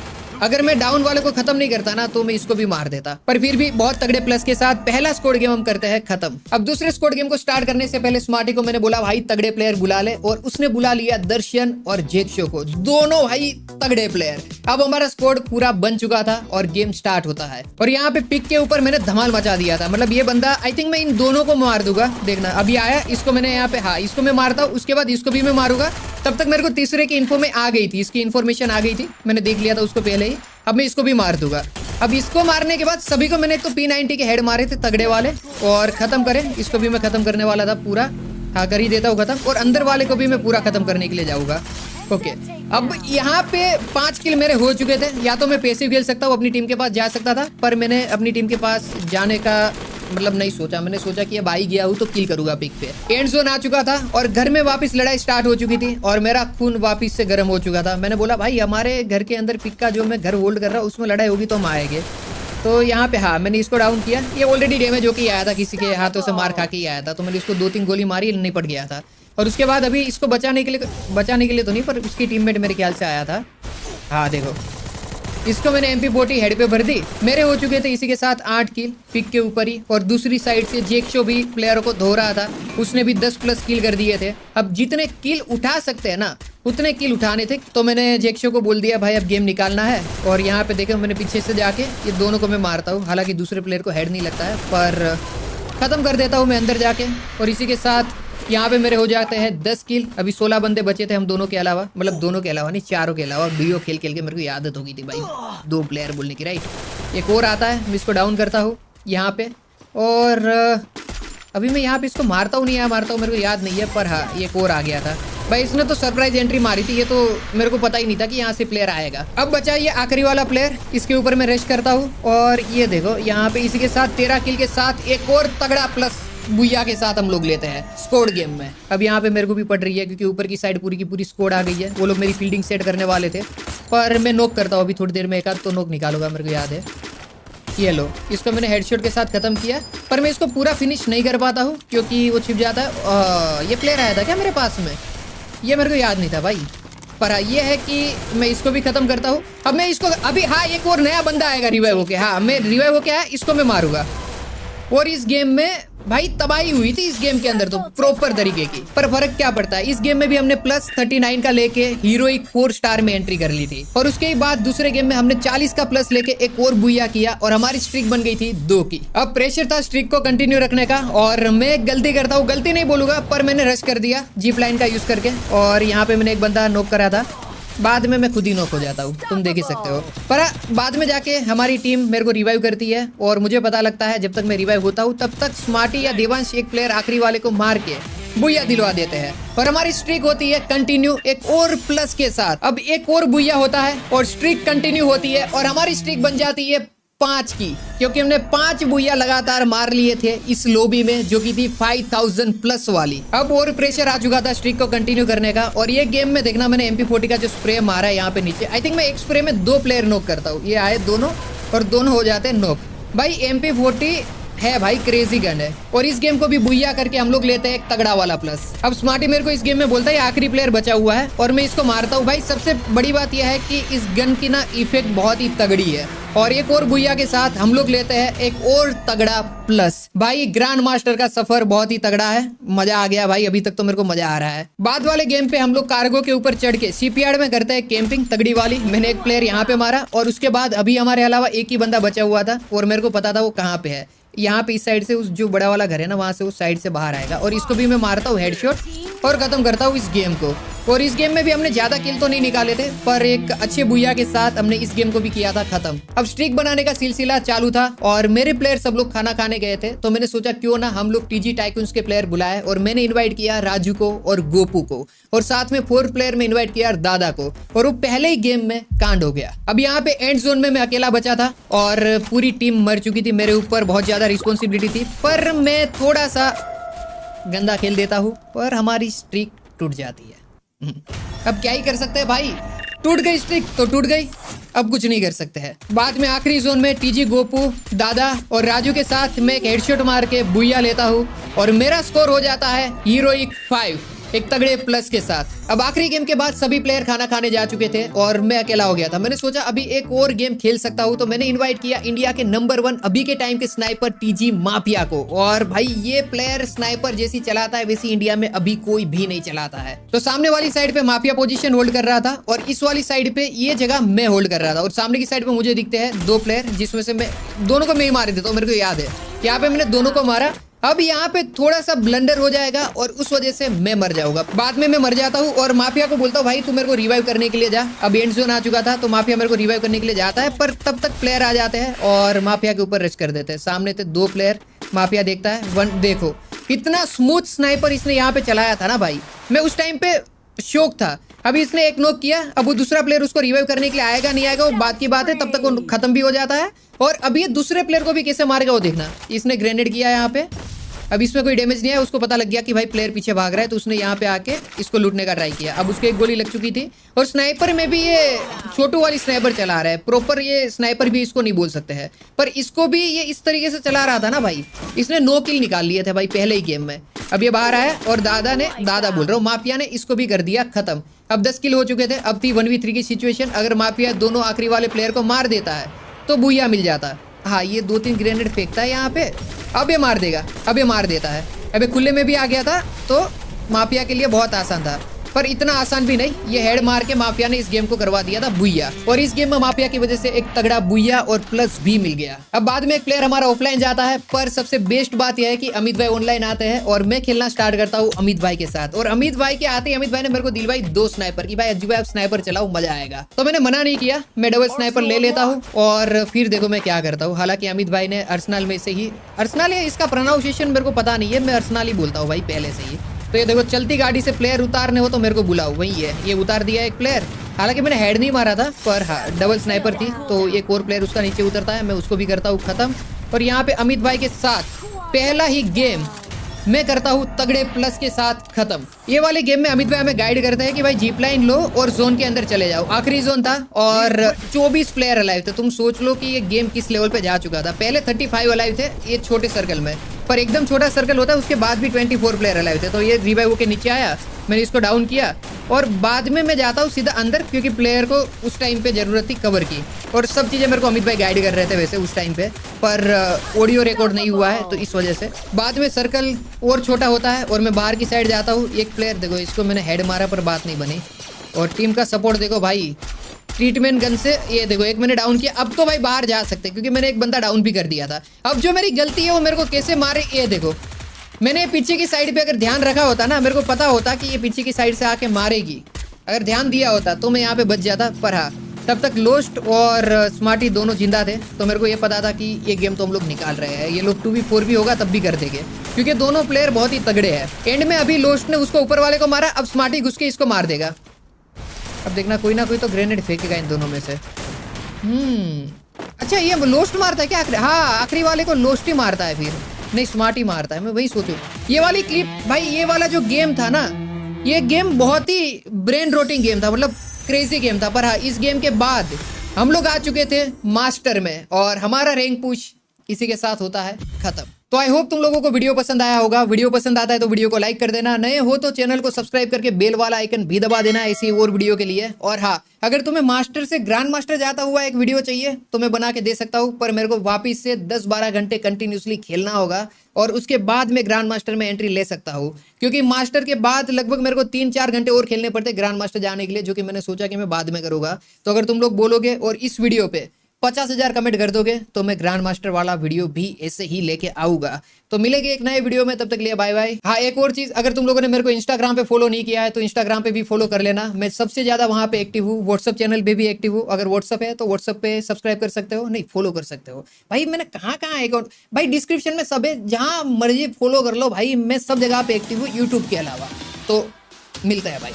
अगर मैं डाउन वाले को खत्म नहीं करता ना तो मैं इसको भी मार देता। पर फिर भी बहुत तगड़े प्लस के साथ पहला स्क्वाड गेम हम करते हैं खत्म। अब दूसरे स्क्वाड गेम को स्टार्ट करने से पहले स्मार्टी को मैंने बोला भाई तगड़े प्लेयर बुला ले, और उसने बुला लिया दर्शन और जेक्शो को, दोनों भाई तगड़े प्लेयर। अब हमारा स्क्वाड पूरा बन चुका था और गेम स्टार्ट होता है। और यहाँ पे पिक के ऊपर मैंने धमाल मचा दिया था, मतलब ये बंदा आई थिंक मैं इन दोनों को मार दूंगा, देखना। अभी आया, इसको मैंने यहाँ पे, हाँ इसको मैं मारता हूँ, उसके बाद इसको भी मैं मारूंगा। तब तक मेरे को तीसरे की इन्फो में आ गई थी, इसकी इन्फॉर्मेशन आ गई थी, मैंने देख लिया था उसको पहले ही। अब मैं इसको भी मार दूंगा। अब इसको मारने के बाद सभी को मैंने तो P90 के हेड मारे थे तगड़े वाले, और खत्म करें इसको भी मैं खत्म करने वाला था पूरा। हाँ कर ही देता हूँ खत्म, और अंदर वाले को भी मैं पूरा खत्म करने के लिए जाऊंगा। ओके अब यहाँ पे 5 किल मेरे हो चुके थे। या तो मैं पैसिव खेल सकता हूँ, अपनी टीम के पास जा सकता था, पर मैंने अपनी टीम के पास जाने का मतलब नहीं सोचा। मैंने सोचा कि अब आई गया हूँ तो किल करूंगा पिक पे। एंड जोन आ चुका था और घर में वापस लड़ाई स्टार्ट हो चुकी थी और मेरा खून वापस से गर्म हो चुका था। मैंने बोला भाई हमारे घर के अंदर पिक का जो मैं घर होल्ड कर रहा हूँ उसमें लड़ाई होगी तो हम आएंगे। तो यहाँ पे हाँ मैंने इसको डाउन किया। ये ऑलरेडी डैमेज होके आया था, किसी के हाथों से मार खा के ही आया था, तो मैंने इसको 2-3 गोली मारी, निपट गया था। और उसके बाद अभी इसको बचाने के लिए तो नहीं, पर उसकी टीममेट मेरे ख्याल से आया था। हाँ देखो, इसको मैंने MP40 हेड पे भर दी। मेरे हो चुके थे इसी के साथ 8 किल पिक के ऊपर ही। और दूसरी साइड से जेक्शो भी प्लेयर को धो रहा था, उसने भी 10+ किल कर दिए थे। अब जितने किल उठा सकते हैं ना उतने किल उठाने थे, तो मैंने जेक्शो को बोल दिया भाई अब गेम निकालना है। और यहाँ पे देखो मैंने पीछे से जाके ये दोनों को मैं मारता हूँ, हालांकि दूसरे प्लेयर को हेड नहीं लगता है, पर खत्म कर देता हूँ मैं अंदर जाके। और इसी के साथ यहाँ पे मेरे हो जाते हैं 10 किल। अभी 16 बंदे बचे थे हम दोनों के अलावा, मतलब दोनों के अलावा नहीं, चारों के अलावा। वीडियो खेल खेल के मेरे को आदत हो गई थी भाई 2 प्लेयर बोलने की, राइट। एक और आता है, मैं इसको डाउन करता हूँ यहाँ पे। और अभी मैं यहाँ पे इसको मारता हूँ नहीं मारता हूँ मेरे को याद नहीं है, पर हाँ एक और आ गया था भाई। इसने तो सरप्राइज एंट्री मारी थी, ये तो मेरे को पता ही नहीं था कि यहाँ से प्लेयर आएगा। अब बचा ये आखिरी वाला प्लेयर, इसके ऊपर मैं रश करता हूँ। और ये देखो यहाँ पे इसी के साथ 13 किल के साथ एक और तगड़ा प्लस बुया के साथ हम लोग लेते हैं स्कोड गेम में। अब यहाँ पे मेरे को भी पड़ रही है क्योंकि ऊपर की साइड पूरी की पूरी स्कोड आ गई है। वो लोग मेरी फील्डिंग सेट करने वाले थे, पर मैं नॉक करता हूँ अभी थोड़ी देर में, एक आध तो नॉक निकालूंगा मेरे को याद है। ये लो, इसको मैंने हेडशॉट के साथ खत्म किया, पर मैं इसको पूरा फिनिश नहीं कर पाता हूँ क्योंकि वो छिप जाता है। ये प्लेयर आया था क्या मेरे पास में, ये मेरे को याद नहीं था भाई। पर हाँ ये है कि मैं इसको भी खत्म करता हूँ। अब मैं इसको अभी हाँ एक और नया बंदा आएगा रिवाइव होके। हाँ मैं रिवाइव होके आया, इसको मैं मारूंगा। और इस गेम में भाई तबाही हुई थी इस गेम के अंदर तो प्रॉपर तरीके की। पर फर्क क्या पड़ता है, इस गेम में भी हमने +39 का लेके हीरोइक 4 स्टार में एंट्री कर ली थी। और उसके बाद दूसरे गेम में हमने 40 का प्लस लेके एक और बुया किया और हमारी स्ट्रिक बन गई थी 2 की। अब प्रेशर था स्ट्रिक को कंटिन्यू रखने का, और मैं गलती करता हूँ, गलती नहीं बोलूंगा, पर मैंने रश कर दिया जीप लाइन का यूज करके। और यहाँ पे मैंने एक बंदा नॉक करा था, बाद में मैं खुद ही नॉक हो जाता हूँ, तुम देख ही सकते हो। पर बाद में जाके हमारी टीम मेरे को रिवाइव करती है। और मुझे पता लगता है जब तक मैं रिवाइव होता हूँ तब तक स्मार्टी या देवांश एक प्लेयर आखिरी वाले को मार के बुया दिलवा देते हैं। पर हमारी स्ट्रिक होती है कंटिन्यू एक और प्लस के साथ। अब एक और बुया होता है और स्ट्रिक कंटिन्यू होती है, और हमारी स्ट्रिक बन जाती है 5 की, क्योंकि हमने 5 बुया लगातार मार लिए थे इस लॉबी में, जो की थी 5000 प्लस वाली। अब और प्रेशर आ चुका था स्ट्रिक को कंटिन्यू करने का। और ये गेम में देखना मैंने MP40 का जो स्प्रे मारा है यहाँ पे नीचे, आई थिंक मैं एक स्प्रे में 2 प्लेयर नॉक करता हूँ। ये आए दोनों और दोनों हो जाते हैं नॉक। भाई MP40 है भाई क्रेजी गन है। और इस गेम को भी बुया करके हम लोग लेते हैं एक तगड़ा वाला प्लस। अब स्मार्टी मेरे को इस गेम में बोलता है आखिरी प्लेयर बचा हुआ है और मैं इसको मारता हूँ। भाई सबसे बड़ी बात यह है कि इस गन की ना इफेक्ट बहुत ही तगड़ी है। और एक और बुया के साथ हम लोग लेते हैं एक और तगड़ा प्लस। भाई ग्रैंड मास्टर का सफर बहुत ही तगड़ा है, मजा आ गया भाई। अभी तक तो मेरे को मजा आ रहा है। बाद वाले गेम पे हम लोग कार्गो के ऊपर चढ़ के शिपयार्ड में करते हैं कैंपिंग तगड़ी वाली। मैंने एक प्लेयर यहाँ पे मारा और उसके बाद अभी हमारे अलावा एक ही बंदा बचा हुआ था और मेरे को पता था वो कहाँ पे है। यहाँ पे इस साइड से, उस जो बड़ा वाला घर है ना वहां से उस साइड से बाहर आएगा। और इसको भी मैं मारता हूँ हेडशॉट और खत्म करता हूँ इस गेम को। और इस गेम में भी हमने ज्यादा किल तो नहीं निकाले थे, पर एक अच्छे बुया के साथ हमने इस गेम को भी किया था खत्म। अब स्ट्रिक बनाने का सिलसिला चालू था और मेरे प्लेयर सब लोग खाना खाने गए थे, तो मैंने सोचा क्यों ना हम लोग TG टाइकून्स के प्लेयर बुलाए। और मैंने इन्वाइट किया राजू को और गोपू को, और साथ में 4th प्लेयर में इन्वाइट किया दादा को। और वो पहले ही गेम में कांड हो गया। अब यहाँ पे एंड जोन में मैं अकेला बचा था और पूरी टीम मर चुकी थी। मेरे ऊपर बहुत ज्यादा रिस्पॉन्सिबिलिटी थी, पर मैं थोड़ा सा गंदा खेल देता हूँ और हमारी स्ट्रिक टूट जाती है। अब क्या ही कर सकते हैं भाई, टूट गई स्ट्रिक तो टूट गई, अब कुछ नहीं कर सकते हैं। बाद में आखिरी जोन में TG, गोपू, दादा और राजू के साथ मैं एक हेडशॉट मार के बुया लेता हूँ और मेरा स्कोर हो जाता है हीरोइक 5 एक तगड़े प्लस के साथ। अब आखिरी गेम के बाद सभी प्लेयर खाना खाने जा चुके थे और मैं अकेला हो गया था। मैंने सोचा अभी एक और गेम खेल सकता हूँ, तो मैंने इनवाइट किया इंडिया के नंबर 1 अभी के टाइम के स्नाइपर TG माफिया को। और भाई ये प्लेयर स्नाइपर जैसी चलाता है वैसी इंडिया में अभी कोई भी नहीं चलाता है। तो सामने वाली साइड पे माफिया पोजीशन होल्ड कर रहा था और इस वाली साइड पे ये जगह मैं होल्ड कर रहा था। और सामने की साइड पे मुझे दिखते हैं 2 प्लेयर, जिसमें से मैं दोनों को मैं ही मारे थे, तो मेरे को याद है यहाँ पे मैंने दोनों को मारा। अब यहाँ पे थोड़ा सा ब्लंडर हो जाएगा और उस वजह से मैं मर जाऊंगा। बाद में मैं मर जाता हूँ और माफिया को बोलता हूँ भाई तू मेरे को रिवाइव करने के लिए जा। अब एंड जोन आ चुका था तो माफिया मेरे को रिवाइव करने के लिए जाता है, पर तब तक प्लेयर आ जाते हैं और माफिया के ऊपर रश कर देते हैं। सामने थे 2 प्लेयर, माफिया देखता है 1। देखो कितना स्मूथ स्नाइपर इसने यहाँ पे चलाया था ना भाई, मैं उस टाइम पे शौक था। अभी इसने एक नॉक किया, अब वो दूसरा प्लेयर उसको रिवाइव करने के लिए आएगा नहीं आएगा वो बात की बात है, तब तक वो खत्म भी हो जाता है। और अभी ये दूसरे प्लेयर को भी कैसे मारेगा वो देखना। इसने ग्रेनेड किया यहाँ पे अब इसमें कोई डैमेज नहीं है, उसको पता लग गया कि भाई प्लेयर पीछे भाग रहा है, तो उसने यहाँ पे आके इसको लूटने का ट्राई किया। अब उसको एक गोली लग चुकी थी। और स्नाइपर में भी ये छोटू वाली स्नाइपर चला रहा है, प्रॉपर ये स्नाइपर भी इसको नहीं बोल सकते हैं, पर इसको भी ये इस तरीके से चला रहा था ना भाई, इसने 9 किल निकाल लिए थे भाई पहले ही गेम में। अब ये बाहर आया और दादा बोल रहा हूँ, माफिया ने इसको भी कर दिया खत्म। अब 10 किल हो चुके थे। अब थी 1v3 की सिचुएशन। अगर माफिया दोनों आखिरी वाले प्लेयर को मार देता है तो बुया मिल जाता। हाँ, ये 2-3 ग्रेनेड फेंकता है यहाँ पे। अब ये मार देगा, अब ये मार देता है। अब ये खुले में भी आ गया था, तो माफिया के लिए बहुत आसान था, पर इतना आसान भी नहीं। ये हेड मार के माफिया ने इस गेम को करवा दिया था बुया, और इस गेम में माफिया की वजह से एक तगड़ा बुया और प्लस भी मिल गया। अब बाद में एक प्लेयर हमारा ऑफलाइन जाता है, पर सबसे बेस्ट बात यह है कि अमित भाई ऑनलाइन आते हैं और मैं खेलना स्टार्ट करता हूँ अमित भाई के साथ। और अमित भाई के आते ही अमित भाई ने मेरे को दिलवाई 2 स्नाइपर की, भाई अज्जू भाई आप स्नाइपर चलाओ, मजा आएगा। तो मैंने मना नहीं किया, मैं डबल स्नाइपर ले लेता हूँ और फिर देखो मैं क्या करता हूँ। हालांकि अमित भाई ने अर्सनल में से ही, अर्सनल है इसका प्रोनाउंसिएशन मेरे को पता नहीं है, मैं अर्सनल ही बोलता हूँ भाई पहले से ही। तो ये देखो चलती गाड़ी से प्लेयर उतारने हो तो मेरे को बुलाओ, वही है, ये उतार दिया एक प्लेयर। हालांकि मैंने हेड नहीं मारा था, पर हाँ डबल स्नाइपर थी, तो एक और प्लेयर उसका नीचे उतरता है, मैं उसको भी करता हूँ खत्म। और यहाँ पे अमित भाई के साथ पहला ही गेम मैं करता हूँ तगड़े प्लस के साथ खत्म। ये वाले गेम में अमित भाई हमें गाइड करते हैं कि भाई जीप लाइन लो और जोन के अंदर चले जाओ। आखिरी जोन था और 24 प्लेयर अलाइव थे। तुम सोच लो कि ये गेम किस लेवल पे जा चुका था। पहले 35 अलाइव थे ये छोटे सर्कल में, पर एकदम छोटा सर्कल होता है, उसके बाद भी 24 प्लेयर अलाइव थे। तो ये रिवाइव के नीचे आया, मैंने इसको डाउन किया और बाद में मैं जाता हूँ सीधा अंदर, क्योंकि प्लेयर को उस टाइम पे जरूरत थी कवर की। और सब चीज़ें मेरे को अमित भाई गाइड कर रहे थे वैसे उस टाइम पे, पर ऑडियो रिकॉर्ड नहीं हुआ है, तो इस वजह से बाद में सर्कल और छोटा होता है और मैं बाहर की साइड जाता हूँ। एक प्लेयर देखो, इसको मैंने हेड मारा पर बात नहीं बनी। और टीम का सपोर्ट देखो भाई, ट्रीटमेंट गन से ये देखो एक मैंने डाउन किया। अब तो भाई बाहर जा सकते, क्योंकि मैंने एक बंदा डाउन भी कर दिया था। अब जो मेरी गलती है वो मेरे को कैसे मारे, ये देखो मैंने पीछे की साइड पे अगर ध्यान रखा होता ना, मेरे को पता होता कि ये पीछे की साइड से आके मारेगी, अगर ध्यान दिया होता तो मैं यहाँ पे बच जाता। पर हाँ, तब तक लोस्ट और स्मार्टी दोनों जिंदा थे, तो मेरे को ये पता था कि ये गेम तो हम लोग निकाल रहे हैं। ये लोग 2v4 भी होगा तब भी कर देंगे, क्योंकि दोनों प्लेयर बहुत ही तगड़े हैं। एंड में अभी लोस्ट ने उसको ऊपर वाले को मारा, अब स्मार्टी घुस के इसको मार देगा। अब देखना कोई ना कोई तो ग्रेनेड फेंकेगा इन दोनों में से। अच्छा ये लोस्ट मारता है क्या? हाँ, आखिरी वाले को लोस्ट ही मारता है, फिर नहीं स्मार्ट ही मारता है। मैं वही सोचूं ये वाली क्लिप भाई, ये वाला जो गेम था ना, ये गेम बहुत ही ब्रेन रोटिंग गेम था, मतलब क्रेजी गेम था। पर हाँ, इस गेम के बाद हम लोग आ चुके थे मास्टर में और हमारा रैंक पुश इसी के साथ होता है खत्म। तो आई होप तुम लोगों को वीडियो पसंद आया होगा। वीडियो पसंद आता है तो वीडियो को लाइक कर देना, नए हो तो चैनल को सब्सक्राइब करके बेल वाला आइकन भी दबा देना ऐसी और वीडियो के लिए। और हाँ, अगर तुम्हें मास्टर से ग्रैंड मास्टर जाता हुआ एक वीडियो चाहिए तो मैं बना के दे सकता हूँ, पर मेरे को वापिस से 10-12 घंटे कंटिन्यूसली खेलना होगा और उसके बाद मैं ग्रैंड मास्टर में एंट्री ले सकता हूँ, क्योंकि मास्टर के बाद लगभग मेरे को 3-4 घंटे और खेलने पड़ते ग्रैंड मास्टर जाने के लिए, जो कि मैंने सोचा कि मैं बाद में करूँगा। तो अगर तुम लोग बोलोगे और इस वीडियो पे 50,000 कमेंट कर दोगे तो मैं ग्रैंड मास्टर वाला वीडियो भी ऐसे ही लेके आऊंगा। तो मिलेंगे एक नए वीडियो में, तब तक लिए बाय बाय। हाँ, एक और चीज, अगर तुम लोगों ने मेरे को इंस्टाग्राम पे फॉलो नहीं किया है तो इंस्टाग्राम पे भी फॉलो कर लेना। मैं सबसे ज्यादा वहां पे एक्टिव हूँ। व्हाट्सअप चैनल पे भी एक्टिव हूँ। अगर व्हाट्सअप है तो व्हाट्सअप पे सब्सक्राइब कर सकते हो, नहीं फॉलो कर सकते हो भाई। मैंने कहाँ अकाउंट भाई, डिस्क्रिप्शन में सब है, जहां मर्जी फॉलो कर लो भाई। मैं सब जगह पे एक्टिव हूँ यूट्यूब के अलावा। तो मिलते हैं भाई।